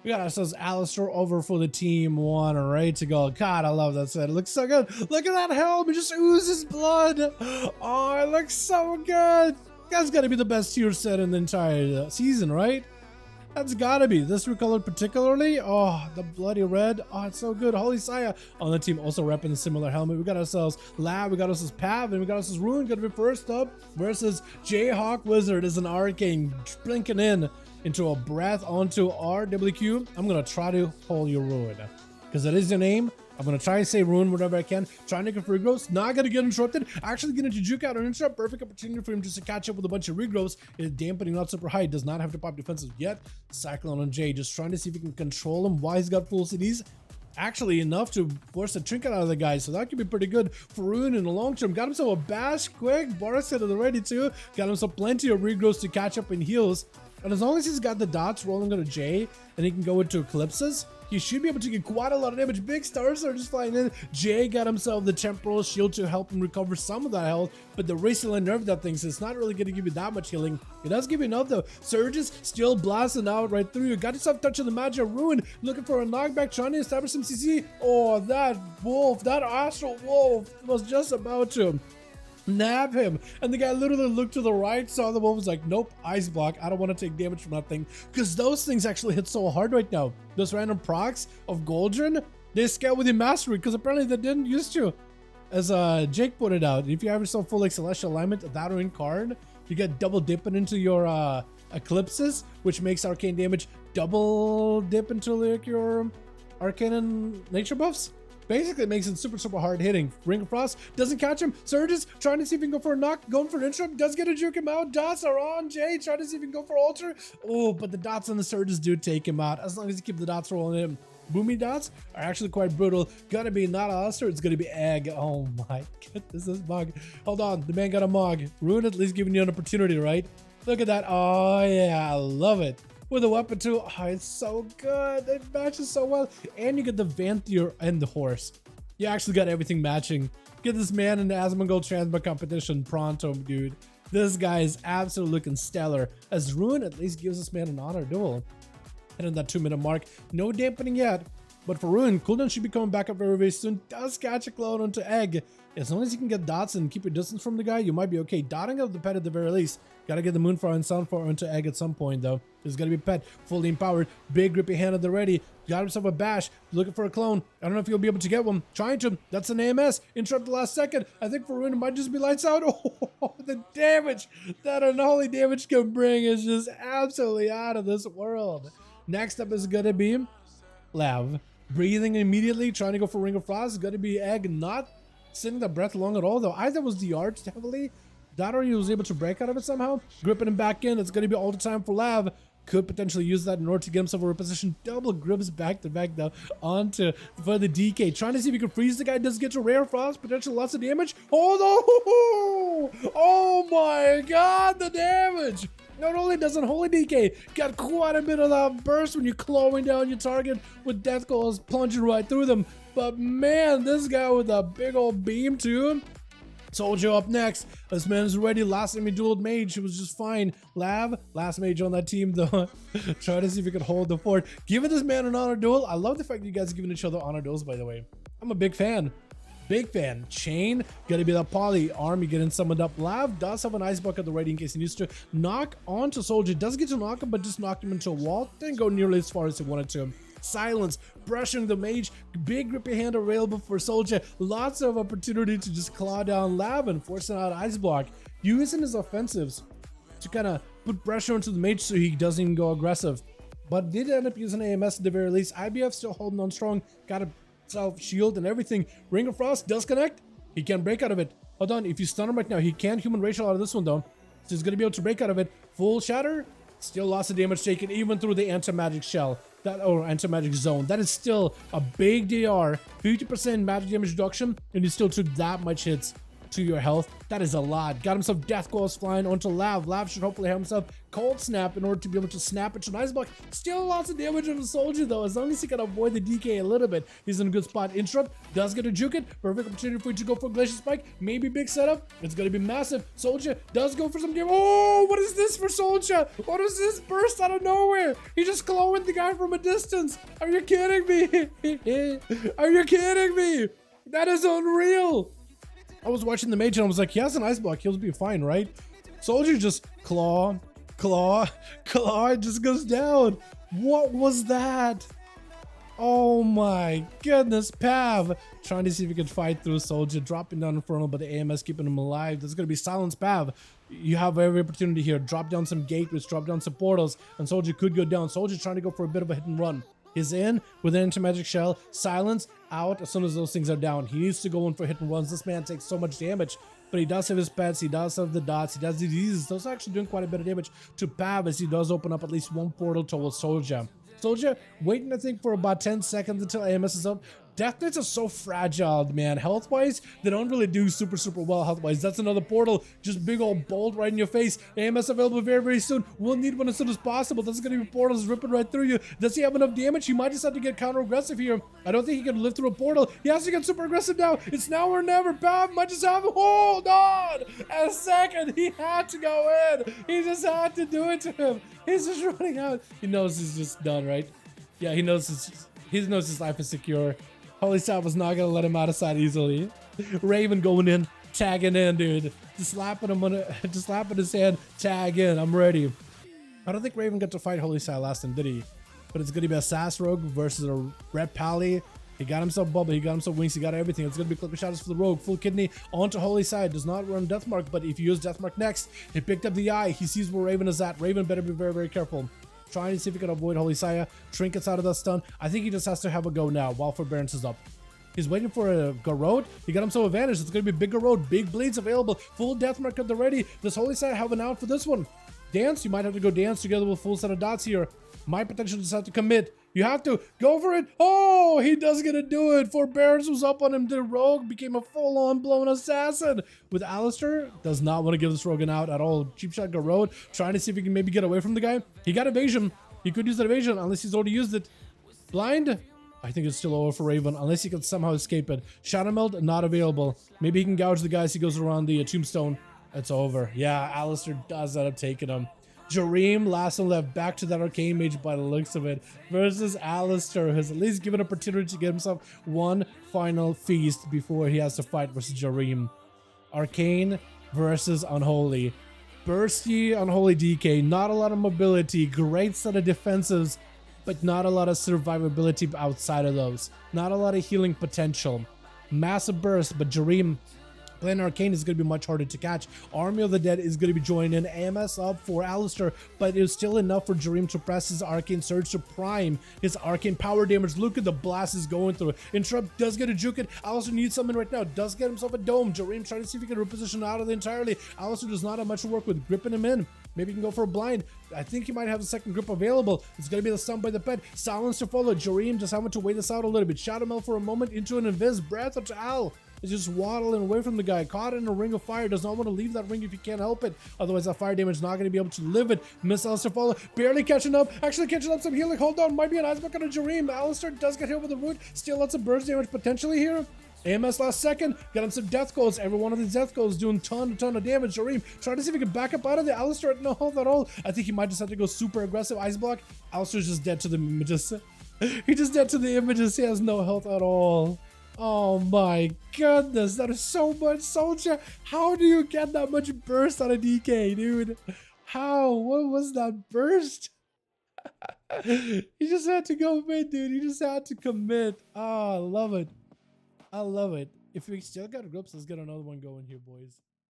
We got ourselves Alistair over for the team 1, ready to go. God, I love that set. It looks so good. Look at that helm. It just oozes blood. Oh, it looks so good. That's got to be the best tier set in the entire season, right? That's gotta be. This recolored particularly. Oh, the bloody red. Oh, it's so good. Holy Saya on the team also repping a similar helmet. We got ourselves Lab, we got ourselves Pav, and we got ourselves Ruin. Gonna be first up versus Jayhawk Wizard is an arcane blinking in into a breath onto RWQ. I'm gonna try to hold your Ruin because that is your name. I'm gonna try and say Ruin whenever I can. Trying to get free growths, not gonna get interrupted. Actually getting to juke out an interrupt. Perfect opportunity for him just to catch up with a bunch of regrowths. It's dampening not super high. Does not have to pop defensive yet. Cyclone on Jay, just trying to see if he can control him. Why he's got full CDs. Actually enough to force a trinket out of the guy, so that could be pretty good for Ruin in the long term. Got himself a bash quick. Boris at the ready too. Got himself plenty of regrowths to catch up in heals. And as long as he's got the dots rolling on a J and he can go into eclipses, he should be able to get quite a lot of damage. Big stars are just flying in. Jay got himself the temporal shield to help him recover some of that health, but the recently nerfed that thing, so it's not really going to give you that much healing. It does give you enough though. Surges still blasting out right through you. Got yourself touching the magic Ruin, looking for a knockback, trying to establish some CC. Oh, that wolf, that astral wolf was just about to nab him, and the guy literally looked to the right, saw the wolf, was like, nope, ice block. I don't want to take damage from that thing, because those things actually hit so hard right now. Those random procs of Goldrin, they scale with your mastery, because apparently they didn't used to. As Jake pointed out, if you have yourself full like celestial alignment, that or in card, you get double dipping into your eclipses, which makes arcane damage double dip into like your arcane and nature buffs. Basically, it makes it super hard hitting. Ring of Frost doesn't catch him. Surges trying to see if he can go for a knock, going for an interrupt. Does get a juke him out. Dots are on Jay, trying to see if he can go for altar. Oh, but the dots on the Surges do take him out as long as you keep the dots rolling in. Boomy dots are actually quite brutal. Gotta be not Alistair, it's gonna be Egg. Oh my goodness, this mug. Hold on, the man got a mug. Ruin at least giving you an opportunity, right? Look at that. Oh yeah, I love it. With a weapon too. Oh, it's so good. It matches so well. And you get the Vanthier and the horse. You actually got everything matching. Get this man in the Asmongold Transmog competition pronto, dude. This guy is absolutely looking stellar. As Ruin at least gives this man an honor duel. And in that 2-minute mark, no dampening yet. But for Ruin, cooldown should be coming back up very soon. Does catch a clone onto Egg. As long as you can get dots and keep your distance from the guy, you might be okay. Dotting up the pet at the very least. Gotta get the Moonfire and Soundfire onto Egg at some point though. There's gotta be a pet, fully empowered, big grippy hand at the ready. Got himself a bash, looking for a clone. I don't know if he'll be able to get one. Trying to, that's an AMS. Interrupt the last second. I think for Ruin it might just be lights out. Oh, the damage that Unholy damage can bring is just absolutely out of this world. Next up is gonna be Lav. Breathing immediately, trying to go for Ring of Frost. It's gonna be Egg, not sitting the breath long at all though. Either was DR'd heavily, that or he was able to break out of it somehow. Gripping him back in, it's gonna be all the time for Lav. Could potentially use that in order to get himself a reposition. Double grips back to back though onto for the DK. Trying to see if he can freeze the guy. Does get to rare frost, potentially lots of damage. Oh no! Oh my god, the damage! Not only does Unholy DK got quite a bit of that burst when you're clawing down your target with death calls plunging right through them, but man, this guy with a big old beam too. Soldier up next. This man is ready. Last time he dueled mage, he was just fine. Lav, last mage on that team though. Try to see if he could hold the fort. Giving this man an honor duel. I love the fact that you guys are giving each other honor duels, by the way. I'm a big fan. Big fan. Chain, gotta be that poly. Army getting summoned up. Lav does have an ice bucket at the ready in case he needs to. Knock onto Soldier. Does get to knock him, but just knocked him into a wall. Didn't go nearly as far as he wanted to. Silence, pressuring the mage. Big grippy hand available for Soldier. Lots of opportunity to just claw down Lav and forcing out ice block. Using his offensives to kind of put pressure onto the mage so he doesn't even go aggressive. But did end up using AMS at the very least. IBF still holding on strong. Got a self shield and everything. Ring of Frost does connect. He can break out of it. Hold on, if you stun him right now, he can't human racial out of this one though. So he's gonna be able to break out of it. Full shatter. Still lots of damage taken even through the anti-magic shell. That or anti-magic zone. That is still a big DR. 50% magic damage reduction, and he still took that much hits. to your health. That is a lot. Got himself Death Glows flying onto Lav. Lav should hopefully have himself Cold Snap in order to be able to snap into an Ice Block. Still lots of damage on the soldier though, as long as he can avoid the DK a little bit. He's in a good spot. Interrupt does get a juke it. Perfect opportunity for you to go for Glacier Spike. Maybe big setup. It's going to be massive. Soldier does go for some damage. Oh, what is this for Soldier? What is this burst out of nowhere? He just glowing the guy from a distance. Are you kidding me? Are you kidding me? That is unreal. I was watching the mage and I was like, he has an ice block, he'll be fine, right? Soldier just claw, it just goes down. What was that? Oh my goodness, Pav. Trying to see if he can fight through Soldier, dropping down Infernal, but the AMS keeping him alive. There's gonna be Silence Pav. You have every opportunity here. Drop down some gateways, drop down some portals, and Soldier could go down. Soldier trying to go for a bit of a hit and run. He's in with an Anti-Magic Shell. Silence out as soon as those things are down. He needs to go in for hit and runs. This man takes so much damage, but he does have his pets. He does have the dots. He does diseases. Those are actually doing quite a bit of damage to Pav as he does open up at least one portal towards Soldier. Soldier waiting, I think, for about 10 seconds until AMS is up. Death Knights are so fragile, man. Health-wise, they don't really do super well health-wise. That's another portal. Just big old bolt right in your face. AMS available very soon. We'll need one as soon as possible. That's going to be portals ripping right through you. Does he have enough damage? He might just have to get counter-aggressive here. I don't think he can live through a portal. He has to get super aggressive now. It's now or never. Pav might just have... Hold on a second. He had to go in. He just had to do it to him. He's just running out. He knows he's just done, right? Yeah, he knows his life is secure. Holy Sap was not gonna let him out of sight easily. Raven going in, tagging in, dude. Just slapping him just slapping his hand, tag in, I'm ready. I don't think Raven got to fight Holy Sap last time, did he? But it's gonna be a Sass Rogue versus a Red Pally. He got himself Bubble, he got himself Wings, he got everything. It's gonna be clipping shadows for the Rogue. Full Kidney onto Holy Side. Does not run Deathmark, but if you use Deathmark next, he picked up the eye. He sees where Raven is at. Raven better be very careful. Trying to see if he can avoid Holy Saya. Trinkets out of that stun. I think he just has to have a go now while Forbearance is up. He's waiting for a Garrote. He got himself advantage. It's going to be big Garrote. Big bleeds available. Full Deathmark at the ready. Does Holy Saya have an out for this one? Dance? You might have to go dance together with full set of dots here. Might potentially just have to commit. You have to go for it. Oh, he does get to do it. Forbearance was up on him. The Rogue became a full-on blown assassin. With Alistair, does not want to give this Rogue an out at all. Cheap shot Garrote. Trying to see if he can maybe get away from the guy. He got evasion. He could use that evasion unless he's already used it. Blind? I think it's still over for Raven unless he can somehow escape it. Shadow Meld, not available. Maybe he can gouge the guy as he goes around the tombstone. It's over. Yeah, Alistair does end up taking him. Jareem last and left, back to that Arcane Mage by the looks of it, versus Alistair, who has at least given an opportunity to get himself one final feast before he has to fight versus Jareem. Arcane versus Unholy. Bursty Unholy DK, not a lot of mobility, great set of defensives, but not a lot of survivability outside of those. Not a lot of healing potential. Massive burst, but Jareem playing Arcane is going to be much harder to catch. Army of the Dead is going to be joining in. AMS up for Alistair, but it's still enough for Jareem to press his Arcane Surge to prime his Arcane power damage. Look at the blast is going through. Interrupt does get a juke it. Alistair needs something right now. Does get himself a dome. Jareem trying to see if he can reposition out of it entirely. Alistair does not have much to work with. Gripping him in. Maybe he can go for a blind. I think he might have a second grip available. It's going to be the stun by the pet. Silence to follow. Jareem just having to wait this out a little bit. Shadow Meld for a moment into an Invis. Breath onto Al. Is just waddling away from the guy. Caught in a ring of fire. Does not want to leave that ring if he can't help it. Otherwise, that fire damage is not going to be able to live it. Miss Alistair follow. Barely catching up. Actually catching up some healing. Hold on. Might be an ice bucket on Jareem. Alistair does get hit with the root. Still lots of burst damage potentially here. AMS last second. Got him some death goals. Every one of these death goals doing ton of damage. Jareem trying to see if he can back up out of the Alistair. No health at all. I think he might just have to go super aggressive. Ice block. Alistair's just dead to the images. He just dead to the images. He has no health at all. Oh my goodness, that is so much Soldier. How do you get that much burst out of DK, dude? How? What was that burst? He just had to go mid, dude. He just had to commit. Oh, I love it. I love it. If we still got groups, let's get another one going here, boys.